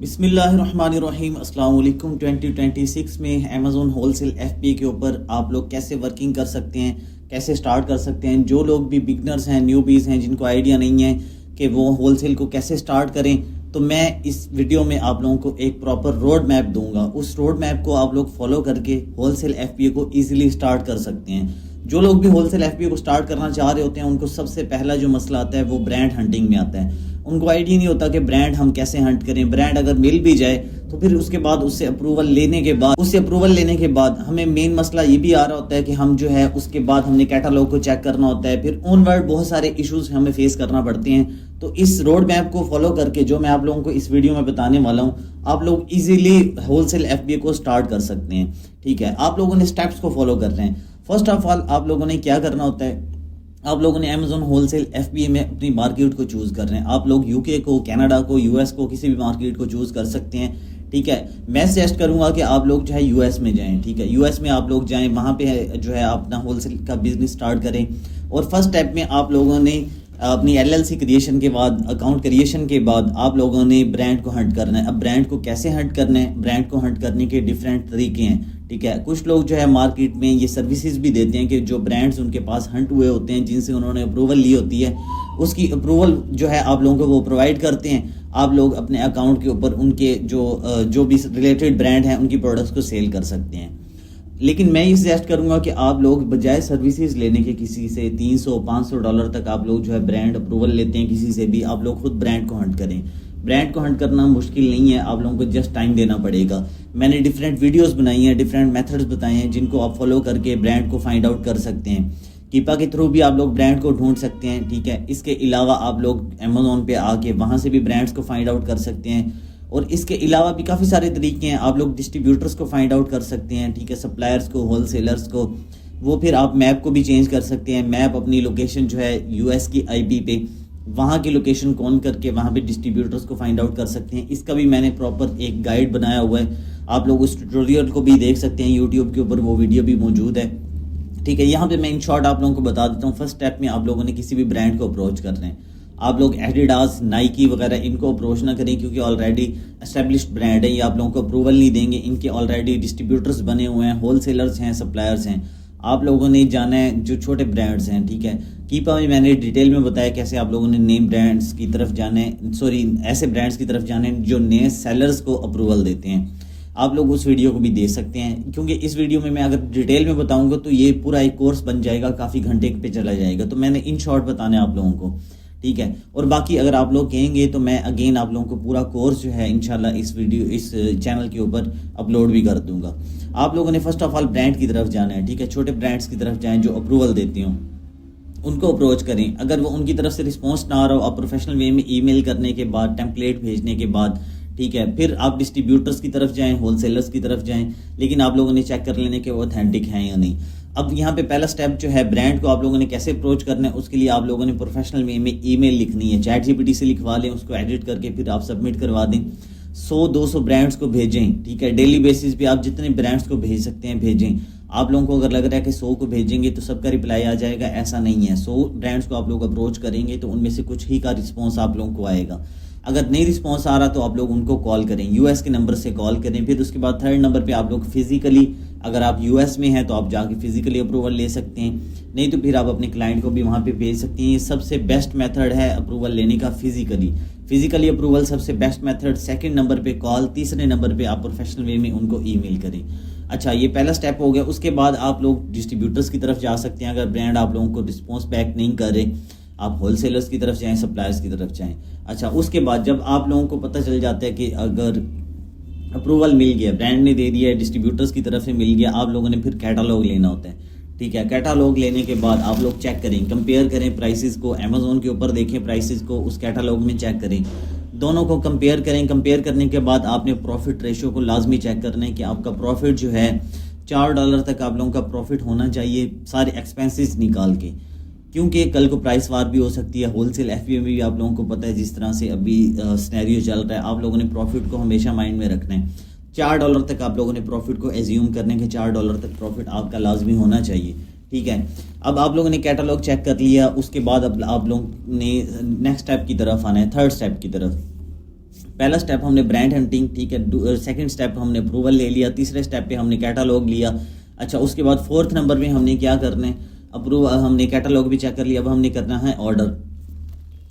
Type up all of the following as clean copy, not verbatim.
बिस्मिल्लाहिर्रहमानिर्रहीम अस्सलाम वालेकुम। 2026 में अमेज़न होलसेल एफपीए के ऊपर आप लोग कैसे वर्किंग कर सकते हैं, कैसे स्टार्ट कर सकते हैं। जो लोग भी बिगनर्स हैं, न्यूबीज़ हैं, जिनको आइडिया नहीं है कि वो होलसेल को कैसे स्टार्ट करें, तो मैं इस वीडियो में आप लोगों को एक प्रॉपर रोड मैप दूंगा। उस रोड मैप को आप लोग फॉलो करके होलसेल एफपीए को ईजिली स्टार्ट कर सकते हैं। जो लोग भी होलसेल एफपीए को स्टार्ट करना चाह रहे होते हैं, उनको सबसे पहला जो मसला आता है वो ब्रांड हंटिंग में आता है। उनको आइडिया नहीं होता कि ब्रांड हम कैसे हंट करें। ब्रांड अगर मिल भी जाए तो फिर उसके बाद उससे अप्रूवल लेने के बाद हमें मेन मसला ये भी आ रहा होता है कि हम जो है उसके बाद हमने कैटलॉग को चेक करना होता है। फिर ऑनवर्ड बहुत सारे इश्यूज हमें फेस करना पड़ते हैं। तो इस रोड मैप को फॉलो करके जो मैं आप लोगों को इस वीडियो में बताने वाला हूँ, आप लोग इजीली होलसेल एफबीए को स्टार्ट कर सकते हैं। ठीक है, आप लोगों ने स्टेप्स को फॉलो कर रहे हैं। फर्स्ट ऑफ ऑल आप लोगों ने क्या करना होता है, आप लोगों ने अमेज़न होलसेल एफबीए में अपनी मार्केट को चूज कर रहे हैं। आप लोग यूके को, कनाडा को, यूएस को, किसी भी मार्केट को चूज कर सकते हैं। ठीक है, मैं सजेस्ट करूंगा कि आप लोग जो है यूएस में जाएं। ठीक है, यूएस में आप लोग जाएं, वहां पे जो है अपना होलसेल का बिजनेस स्टार्ट करें। और फर्स्ट स्टेप में आप लोगों ने अपनी एलएलसी क्रिएशन के बाद, अकाउंट क्रिएशन के बाद आप लोगों ने ब्रांड को हंट करना है। अब ब्रांड को कैसे हंट करना है, ब्रांड को हंट करने के डिफरेंट तरीके हैं। ठीक है, कुछ लोग जो है मार्केट में ये सर्विसेज भी देते हैं कि जो ब्रांड्स उनके पास हंट हुए होते हैं, जिनसे उन्होंने अप्रूवल ली होती है, उसकी अप्रूवल जो है आप लोगों को वो प्रोवाइड करते हैं। आप लोग अपने अकाउंट के ऊपर उनके जो भी रिलेटेड ब्रांड हैं उनकी प्रोडक्ट्स को सेल कर सकते हैं। लेकिन मैं ये सजेस्ट करूंगा कि आप लोग बजाय सर्विसेज लेने के किसी से $300-500 तक आप लोग जो है ब्रांड अप्रूवल लेते हैं किसी से भी, आप लोग खुद ब्रांड को हंट करें। ब्रांड को हंट करना मुश्किल नहीं है, आप लोगों को जस्ट टाइम देना पड़ेगा। मैंने डिफरेंट वीडियोस बनाई हैं, डिफरेंट मेथड्स बताए हैं, जिनको आप फॉलो करके ब्रांड को फाइंड आउट कर सकते हैं। कीपा के थ्रू भी आप लोग ब्रांड को ढूंढ सकते हैं। ठीक है, इसके अलावा आप लोग अमेज़न पे आके वहां से भी ब्रांड्स को फाइंड आउट कर सकते हैं। और इसके अलावा भी काफ़ी सारे तरीके हैं। आप लोग डिस्ट्रीब्यूटर्स को फाइंड आउट कर सकते हैं। ठीक है, सप्लायर्स को, होलसेलर्स को। वो फिर आप मैप को भी चेंज कर सकते हैं। मैप अपनी लोकेशन जो है यूएस की आईपी पे, वहाँ की लोकेशन कौन करके वहाँ पे डिस्ट्रीब्यूटर्स को फाइंड आउट कर सकते हैं। इसका भी मैंने प्रॉपर एक गाइड बनाया हुआ है, आप लोग उस ट्यूटोरियल को भी देख सकते हैं यूट्यूब के ऊपर, वो वीडियो भी मौजूद है। ठीक है, यहाँ पे मैं इन शॉर्ट आप लोगों को बता देता हूँ। फर्स्ट स्टेप में आप लोगों ने किसी भी ब्रांड को अप्रोच कर रहे हैं, आप लोग एडिडास, नाइकी वगैरह इनको अप्रोच ना करें, क्योंकि ऑलरेडी एस्टेब्लिश्ड ब्रांड है, ये आप लोगों को अप्रूवल नहीं देंगे। इनके ऑलरेडी डिस्ट्रीब्यूटर्स बने हुए हैं, होलसेलर्स हैं, सप्लायर्स हैं। आप लोगों ने जाना है जो छोटे ब्रांड्स हैं। ठीक है, कीपा में मैंने डिटेल में बताया कैसे आप लोगों ने नेम ब्रांड्स की तरफ जाना है, ऐसे ब्रांड्स की तरफ जाना है जो नए सेलर्स को अप्रूवल देते हैं। आप लोग उस वीडियो को भी देख सकते हैं, क्योंकि इस वीडियो में मैं अगर डिटेल में बताऊंगा तो ये पूरा एक कोर्स बन जाएगा, काफ़ी घंटे पे चला जाएगा। तो मैंने इन शॉर्ट बताना है आप लोगों को। ठीक है, और बाकी अगर आप लोग कहेंगे तो मैं अगेन आप लोगों को पूरा कोर्स जो है इंशाल्लाह इस चैनल के ऊपर अपलोड भी कर दूंगा। आप लोगों ने फर्स्ट ऑफ ऑल ब्रांड की तरफ जाना है। ठीक है, छोटे ब्रांड्स की तरफ जाएं जो अप्रूवल देते हो, उनको अप्रोच करें। अगर वो उनकी तरफ से रिस्पॉन्स ना आ रहा हो, आप प्रोफेशनल वे में ईमेल करने के बाद, टेम्पलेट भेजने के बाद, ठीक है, फिर आप डिस्ट्रीब्यूटर्स की तरफ जाएं, होलसेलर्स की तरफ जाएं। लेकिन आप लोगों ने चेक कर लेने के वो ऑथेंटिक हैं या नहीं। अब यहाँ पे पहला स्टेप जो है, ब्रांड को आप लोगों ने कैसे अप्रोच करना है, उसके लिए आप लोगों ने प्रोफेशनल वे में ईमेल लिखनी है। चैट जीपीटी से लिखवा लें, उसको एडिट करके फिर आप सबमिट करवा दें। 100-200 ब्रांड्स को भेजें। ठीक है, डेली बेसिस पे आप जितने ब्रांड्स को भेज सकते हैं भेजें। आप लोगों को अगर लग रहा है कि 100 को भेजेंगे तो सबका रिप्लाई आ जाएगा, ऐसा नहीं है। 100 ब्रांड्स को आप लोग अप्रोच करेंगे तो उनमें से कुछ ही का रिस्पॉन्स आप लोगों को आएगा। अगर नहीं रिस्पॉन्स आ रहा तो आप लोग उनको कॉल करें, यूएस के नंबर से कॉल करें। फिर उसके बाद थर्ड नंबर पे आप लोग फिजिकली, अगर आप यूएस में हैं तो आप जाके फिजिकली अप्रूवल ले सकते हैं, नहीं तो फिर आप अपने क्लाइंट को भी वहाँ पे भेज सकते हैं। ये सबसे बेस्ट मेथड है अप्रूवल लेने का, फिजिकली अप्रूवल सबसे बेस्ट मेथड। सेकंड नंबर पे कॉल, तीसरे नंबर पे आप प्रोफेशनल वे में उनको ईमेल करें। अच्छा, ये पहला स्टेप हो गया। उसके बाद आप लोग डिस्ट्रीब्यूटर्स की तरफ जा सकते हैं। अगर ब्रांड आप लोगों को रिस्पॉन्स बैक नहीं कर रहे, आप होलसेलर्स की तरफ जाएं, सप्लायर्स की तरफ जाएं। अच्छा, उसके बाद जब आप लोगों को पता चल जाता है कि अगर अप्रूवल मिल गया, ब्रांड ने दे दिया, डिस्ट्रीब्यूटर्स की तरफ से मिल गया, आप लोगों ने फिर कैटालॉग लेना होता है। ठीक है, कैटालॉग लेने के बाद आप लोग चेक करें, कंपेयर करें प्राइसेस को, अमेज़न के ऊपर देखें प्राइसेस को, उस कैटालॉग में चेक करें, दोनों को कंपेयर करें। कंपेयर करने के बाद आपने प्रॉफिट रेशियो को लाजमी चेक करना है कि आपका प्रॉफिट जो है $4 तक आप लोगों का प्रॉफिट होना चाहिए, सारे एक्सपेंसेस निकाल के, क्योंकि कल को प्राइस वार भी हो सकती है। होलसेल एफपीए में भी आप लोगों को पता है जिस तरह से अभी सिनेरियो चल रहा है, आप लोगों ने प्रॉफिट को हमेशा माइंड में रखना है। $4 तक आप लोगों ने प्रॉफिट को एज्यूम करने के, $4 तक प्रॉफिट आपका लाजमी होना चाहिए। ठीक है, अब आप लोगों ने कैटलॉग चेक कर लिया, उसके बाद अब आप लोगों ने नेक्स्ट स्टेप की तरफ आना है, थर्ड स्टेप की तरफ। पहला स्टेप हमने ब्रांड हंटिंग, ठीक है, सेकंड स्टेप हमने अप्रूवल ले लिया, तीसरे स्टेप पे हमने कैटलॉग लिया। अच्छा, उसके बाद फोर्थ नंबर में हमने क्या करना है, अप्रूवल, हमने कैटलॉग भी चेक कर लिया, अब हमने करना है ऑर्डर।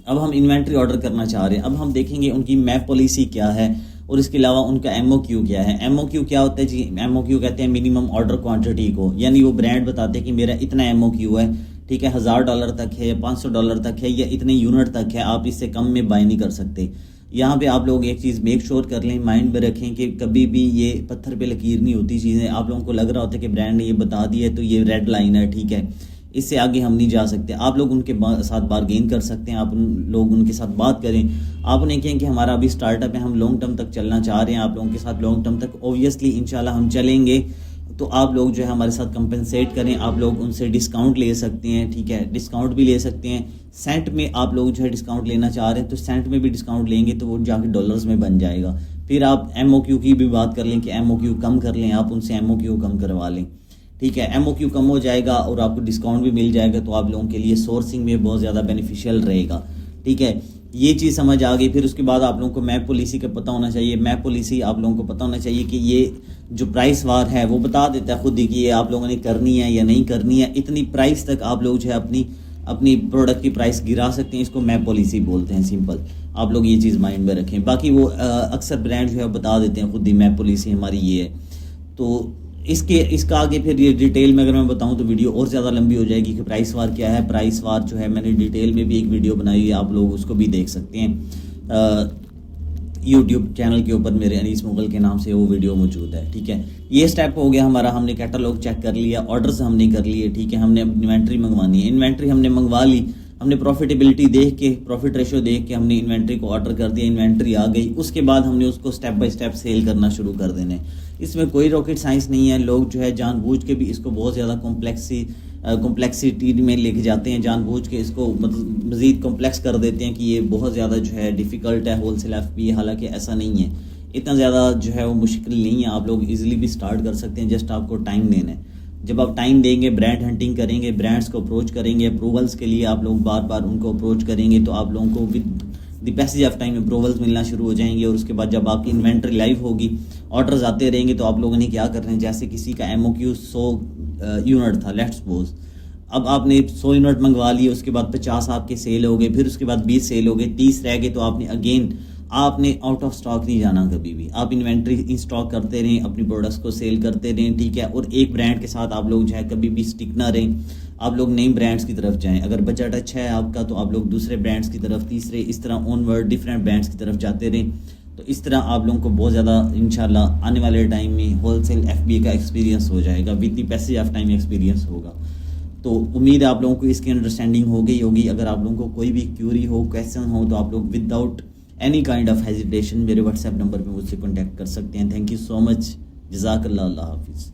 अब हम इन्वेंट्री ऑर्डर करना चाह रहे हैं। अब हम देखेंगे उनकी मैप पॉलिसी क्या है और इसके अलावा उनका MOQ क्या है। MOQ क्या होता है जी? MOQ कहते हैं मिनिमम ऑर्डर क्वांटिटी को, यानी वो ब्रांड बताते हैं कि मेरा इतना MOQ है, ठीक है, $1000 तक है, $500 तक है, या इतने यूनिट तक है, आप इससे कम में बाय नहीं कर सकते। यहाँ पे आप लोग एक चीज़ मेक श्योर कर लें, माइंड में रखें कि कभी भी ये पत्थर पे लकीर नहीं होती चीज़ें। आप लोगों को लग रहा होता है कि ब्रांड ने ये बता दिया है तो ये रेड लाइन है, ठीक है, इससे आगे हम नहीं जा सकते। आप लोग उनके साथ बारगेन कर सकते हैं, आप लोग उनके साथ बात करें। आप उन्हें कहें कि हमारा अभी स्टार्टअप है, हम लॉन्ग टर्म तक चलना चाह रहे हैं, आप लोगों के साथ लॉन्ग टर्म तक ऑब्वियसली इंशाल्लाह हम चलेंगे, तो आप लोग जो है हमारे साथ कंपनसेट करें। आप लोग उनसे डिस्काउंट ले सकते हैं, ठीक है, डिस्काउंट भी ले सकते हैं। सेंट में आप लोग जो है डिस्काउंट लेना चाह रहे हैं तो सेंट में भी डिस्काउंट लेंगे तो वो जाके डॉलर्स में बन जाएगा। फिर आप MOQ की भी बात कर लें कि MOQ कम कर लें, आप उनसे MOQ कम करवा लें, ठीक है, MOQ कम हो जाएगा और आपको डिस्काउंट भी मिल जाएगा, तो आप लोगों के लिए सोर्सिंग में बहुत ज़्यादा बेनिफिशियल रहेगा, ठीक है। ये चीज़ समझ आ गई। फिर उसके बाद आप लोगों को मैप पॉलिसी का पता होना चाहिए। मैप पॉलिसी आप लोगों को पता होना चाहिए कि ये जो प्राइस वार है वो बता देता है खुद ही कि ये आप लोगों ने करनी है या नहीं करनी है। इतनी प्राइस तक आप लोग जो है अपनी प्रोडक्ट की प्राइस गिरा सकते हैं, इसको मैप पॉलिसी बोलते हैं, सिंपल। आप लोग ये चीज़ माइंड में रखें। बाकी वो अक्सर ब्रांड जो है बता देते हैं खुद ही मैप पॉलिसी हमारी ये है। तो इसका आगे फिर ये डिटेल में अगर मैं बताऊं तो वीडियो और ज़्यादा लंबी हो जाएगी कि प्राइस वार क्या है। प्राइस वार जो है मैंने डिटेल में भी एक वीडियो बनाई है, आप लोग उसको भी देख सकते हैं। यूट्यूब चैनल के ऊपर मेरे अनीस मुगल के नाम से वो वीडियो मौजूद है, ठीक है। ये स्टेप हो गया हमारा, हमने कैटलॉग चेक कर लिया, ऑर्डर्स हमने कर लिए, ठीक है, हमने इन्वेंट्री मंगवानी है, इन्वेंट्री हमने मंगवा ली, हमने प्रॉफिटेबिलिटी देख के, प्रॉफिट रेशो देख के हमने इन्वेंट्री को ऑर्डर कर दिया, इन्वेंट्री आ गई। उसके बाद हमने उसको स्टेप बाय स्टेप सेल करना शुरू कर देने। इसमें कोई रॉकेट साइंस नहीं है। लोग जो है जानबूझ के भी इसको बहुत ज़्यादा कॉम्प्लेक्सिटी में लेके जाते हैं, जानबूझ के इसको मतलब मज़ीद कॉम्प्लेक्स कर देते हैं कि ये बहुत ज़्यादा जो है डिफ़िकल्ट है होलसेल FBA, हालांकि ऐसा नहीं है, इतना ज़्यादा जो है वो मुश्किल नहीं है। आप लोग इजीली भी स्टार्ट कर सकते हैं, जस्ट आपको टाइम देना है। जब आप टाइम देंगे, ब्रांड हंटिंग करेंगे, ब्रांड्स को अप्रोच करेंगे, अप्रूवल्स के लिए आप लोग बार बार उनको अप्रोच करेंगे, तो आप लोगों को with the passage of time approvals मिलना शुरू हो जाएंगे। और उसके बाद जब आपकी इन्वेंट्री लाइव होगी, ऑर्डर्स आते रहेंगे, तो आप लोगों ने क्या करना है, जैसे किसी का MOQ 100 यूनिट था, लेट्स सपोज, अब आपने 100 यूनिट मंगवा लिए, उसके बाद 50 आपके सेल हो गए, फिर उसके बाद 20 सेल हो गए, 30 रह गए, तो आपने आउट ऑफ स्टॉक नहीं जाना कभी भी। आप इन्वेंट्री इन स्टॉक करते रहें, अपनी प्रोडक्ट्स को सेल करते रहें, ठीक है। और एक ब्रांड के साथ आप लोग जो है कभी भी स्टिक ना रहें, आप लोग नई ब्रांड्स की तरफ जाएं। अगर बजट अच्छा है आपका तो आप लोग दूसरे ब्रांड्स की तरफ, तीसरे, इस तरह ऑनवर्ड डिफरेंट ब्रांड्स की तरफ जाते रहें। तो इस तरह आप लोगों को बहुत ज़्यादा इंशाल्लाह आने वाले टाइम में होलसेल FBA का एक्सपीरियंस हो जाएगा, with the passage of time experience होगा। तो उम्मीद है आप लोगों को इसकी अंडरस्टैंडिंग हो गई होगी। अगर आप लोगों को कोई भी क्यूरी हो, क्वेश्चन हो, तो आप लोग without any kind of hesitation मेरे WhatsApp नंबर पे मुझसे कॉन्टैक्ट कर सकते हैं। थैंक यू सो मच, जज़ाकल्लाह, अल्लाह हाफिज़।